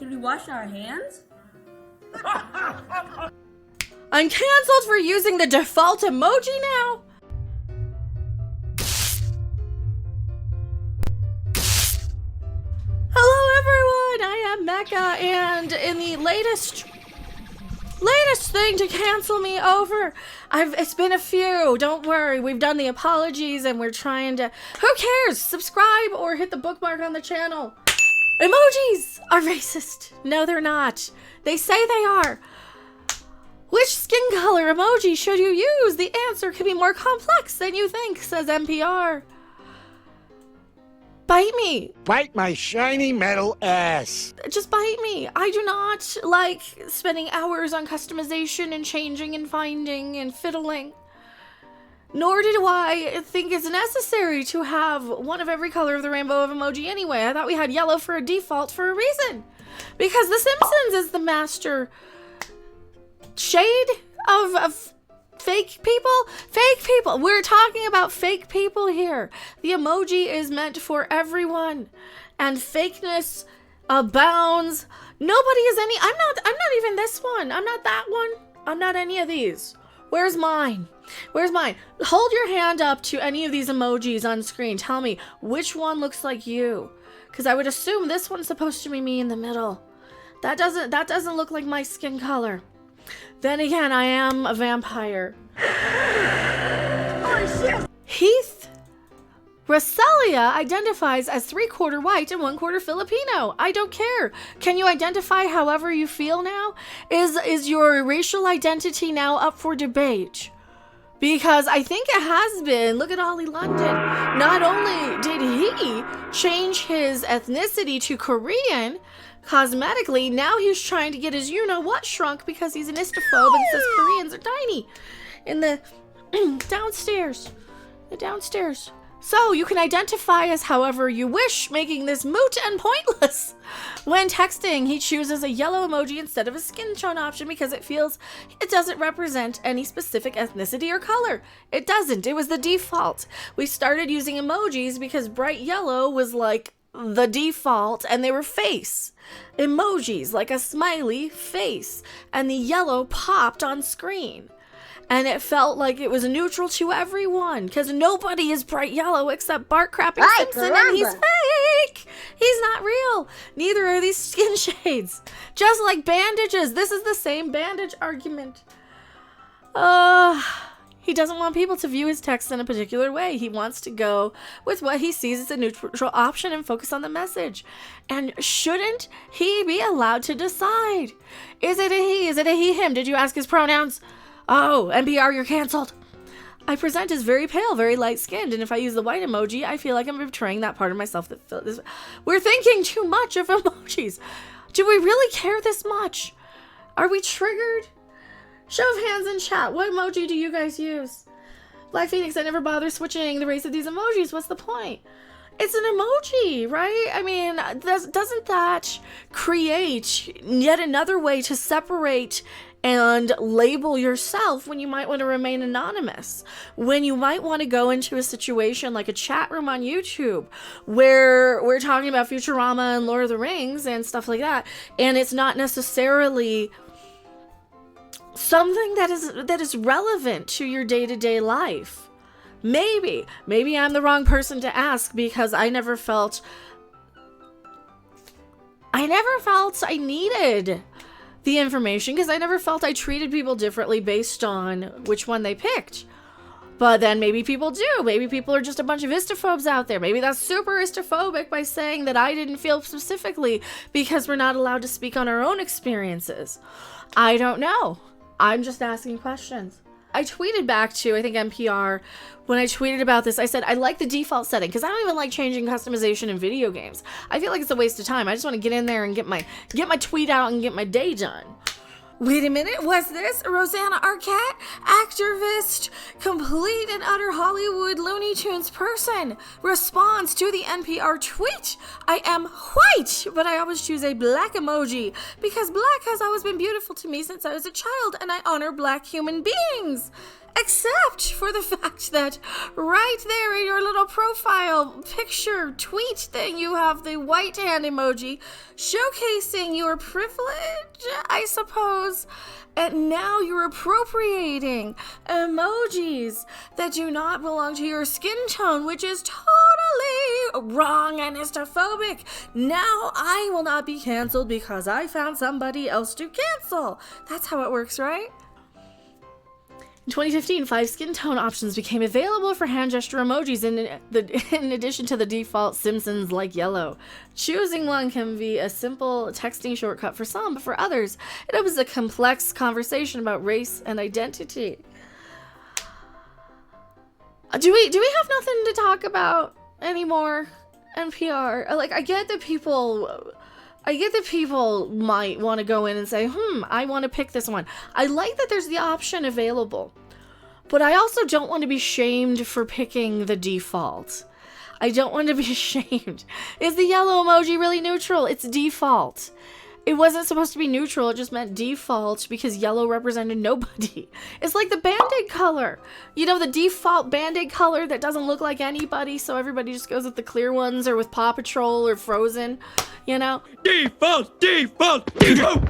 Should we wash our hands? I'm canceled for using the default emoji now? Hello everyone, I am Mecca, and in the latest thing to cancel me over, it's been a few, don't worry, we've done the apologies and we're trying to, who cares, subscribe or hit the bookmark on the channel. Emojis are racist. No, they're not. They say they are. Which skin color emoji should you use? The answer can be more complex than you think, says NPR. Bite me. Bite my shiny metal ass. Just bite me. I do not like spending hours on customization and changing and finding and fiddling. Nor do I think it's necessary to have one of every color of the rainbow of emoji anyway. I thought we had yellow for a default for a reason. Because The Simpsons is the master shade of fake people. Fake people. We're talking about fake people here. The emoji is meant for everyone. And fakeness abounds. Nobody is any. I'm not even this one. I'm not that one. I'm not any of these. Where's mine? Where's mine? Hold your hand up to any of these emojis on screen. Tell me which one looks like you. Because I would assume this one's supposed to be me in the middle. That doesn't look like my skin color. Then again, I am a vampire. Holy shit! Heath Racelia identifies as 3/4 white and 1/4 Filipino. I don't care. Can you identify however you feel now? Is your racial identity now up for debate? Because I think it has been. Look at Ollie London. Not only did he change his ethnicity to Korean cosmetically, now he's trying to get his you-know-what shrunk because he's an istaphobe and says Koreans are tiny. In the downstairs. The downstairs. So you can identify as however you wish, making this moot and pointless. When texting, he chooses a yellow emoji instead of a skin tone option because it feels it doesn't represent any specific ethnicity or color. It doesn't. It was the default. We started using emojis because bright yellow was like the default and they were face emojis, like a smiley face, and the yellow popped on screen. And it felt like it was neutral to everyone, because nobody is bright yellow except Bart Crapping Simpson, and he's fake! He's not real! Neither are these skin shades. Just like bandages. This is the same bandage argument. He doesn't want people to view his text in a particular way. He wants to go with what he sees as a neutral option and focus on the message. And shouldn't he be allowed to decide? Is it a he? Is it a he, him? Did you ask his pronouns? Oh, NPR, you're canceled. I present as very pale, very light-skinned, and if I use the white emoji, I feel like I'm betraying that part of myself that felt this. We're thinking too much of emojis. Do we really care this much? Are we triggered? Show of hands in chat. What emoji do you guys use? Black Phoenix, I never bother switching the race of these emojis. What's the point? It's an emoji, right? I mean, doesn't that create yet another way to separate and label yourself when you might want to remain anonymous, when you might want to go into a situation like a chat room on YouTube where we're talking about Futurama and Lord of the Rings and stuff like that, and it's not necessarily something that is relevant to your day-to-day life. Maybe I'm the wrong person to ask because I never felt I needed the information because I never felt I treated people differently based on which one they picked. But then maybe people do. Maybe people are just a bunch of istaphobes out there. Maybe that's super istaphobic by saying that I didn't feel specifically because we're not allowed to speak on our own experiences. I don't know. I'm just asking questions. I tweeted back to, I think, NPR, when I tweeted about this, I said, I like the default setting, because I don't even like changing customization in video games. I feel like it's a waste of time. I just want to get in there and get my tweet out and get my day done. Wait a minute, was this Rosanna Arquette, activist, complete and utter Hollywood Looney Tunes person, responds to the NPR tweet? I am white, but I always choose a black emoji because black has always been beautiful to me since I was a child and I honor black human beings. Except for the fact that right there in your little profile picture tweet thing, you have the white hand emoji showcasing your privilege, I suppose. And now you're appropriating emojis that do not belong to your skin tone, which is totally wrong and istaphobic. Now I will not be canceled because I found somebody else to cancel. That's how it works, right? In 2015, 5 skin tone options became available for hand gesture emojis in addition to the default Simpsons-like yellow. Choosing one can be a simple texting shortcut for some, but for others, it opens a complex conversation about race and identity. Do we have nothing to talk about anymore? NPR. Like, I get that people might want to go in and say, I want to pick this one. I like that there's the option available, but I also don't want to be shamed for picking the default. I don't want to be shamed. Is the yellow emoji really neutral? It's default. It wasn't supposed to be neutral. It just meant default because yellow represented nobody. It's like the Band-Aid color. You know, the default Band-Aid color that doesn't look like anybody, so everybody just goes with the clear ones or with Paw Patrol or Frozen, you know? Default, default, default!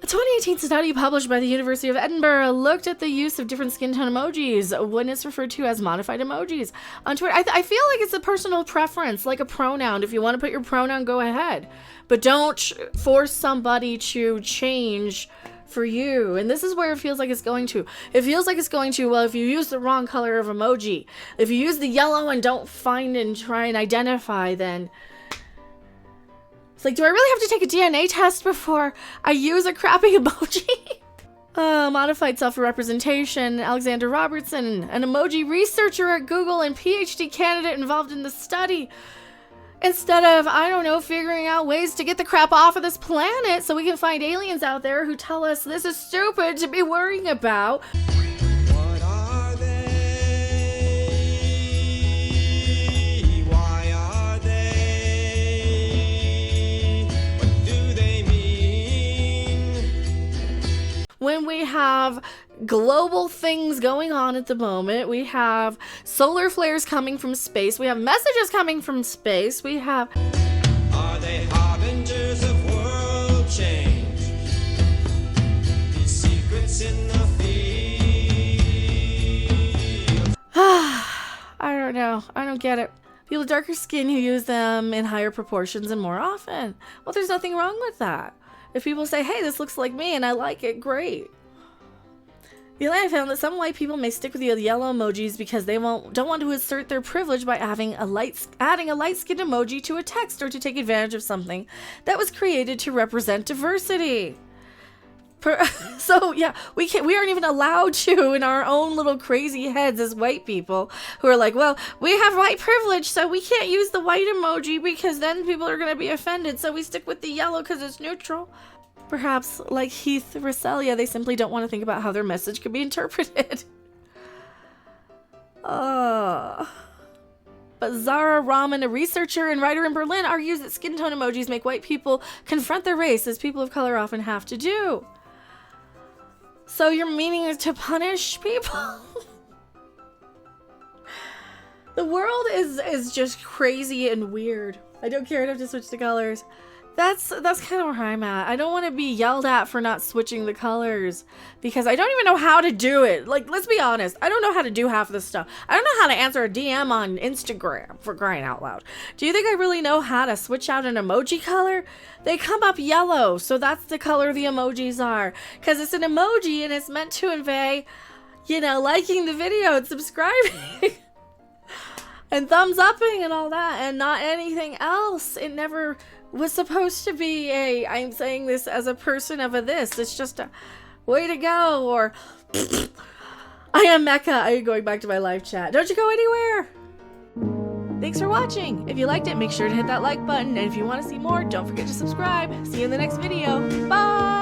A 2018 study published by the University of Edinburgh looked at the use of different skin tone emojis when it's referred to as modified emojis on Twitter. I feel like it's a personal preference, like a pronoun. If you want to put your pronoun, go ahead. But don't force somebody to change for you. And this is where it feels like it's going to. It feels like it's going to, well, if you use the wrong color of emoji, if you use the yellow and don't find and try and identify, then it's like, do I really have to take a DNA test before I use a crappy emoji? Modified self-representation. Alexander Robertson, an emoji researcher at Google and PhD candidate involved in the study. Instead of, I don't know, figuring out ways to get the crap off of this planet so we can find aliens out there who tell us this is stupid to be worrying about. What are they? Why are they? What do they mean? When we have global things going on at the moment, we have solar flares coming from space, we have messages coming from space, we have... Are they harbingers of world change? These secrets in the field. I don't know. I don't get it. People with darker skin who use them in higher proportions and more often. Well, there's nothing wrong with that. If people say, hey, this looks like me and I like it, great. The I found that some white people may stick with the yellow emojis because they don't want to assert their privilege by adding a light-skinned emoji to a text or to take advantage of something that was created to represent diversity. So yeah, we aren't even allowed to in our own little crazy heads as white people who are like, well, we have white privilege, so we can't use the white emoji because then people are going to be offended, so we stick with the yellow because it's neutral. Perhaps, like Heath Rosalia, they simply don't want to think about how their message could be interpreted. But Zara Rahman, a researcher and writer in Berlin, argues that skin tone emojis make white people confront their race, as people of color often have to do. So your meaning is to punish people? The world is just crazy and weird. I don't care, I'd have to switch the colors. That's kind of where I'm at. I don't want to be yelled at for not switching the colors because I don't even know how to do it. Like, let's be honest. I don't know how to do half of this stuff. I don't know how to answer a DM on Instagram, for crying out loud. Do you think I really know how to switch out an emoji color? They come up yellow, so that's the color the emojis are. Because it's an emoji and it's meant to convey, you know, liking the video and subscribing. And thumbs upping and all that and not anything else. It never was supposed to be a, I'm saying this as a person of a this. It's just a way to go, or I am Mecca. I am going back to my live chat. Don't you go anywhere. Thanks for watching. If you liked it, make sure to hit that like button. And if you want to see more, don't forget to subscribe. See you in the next video. Bye.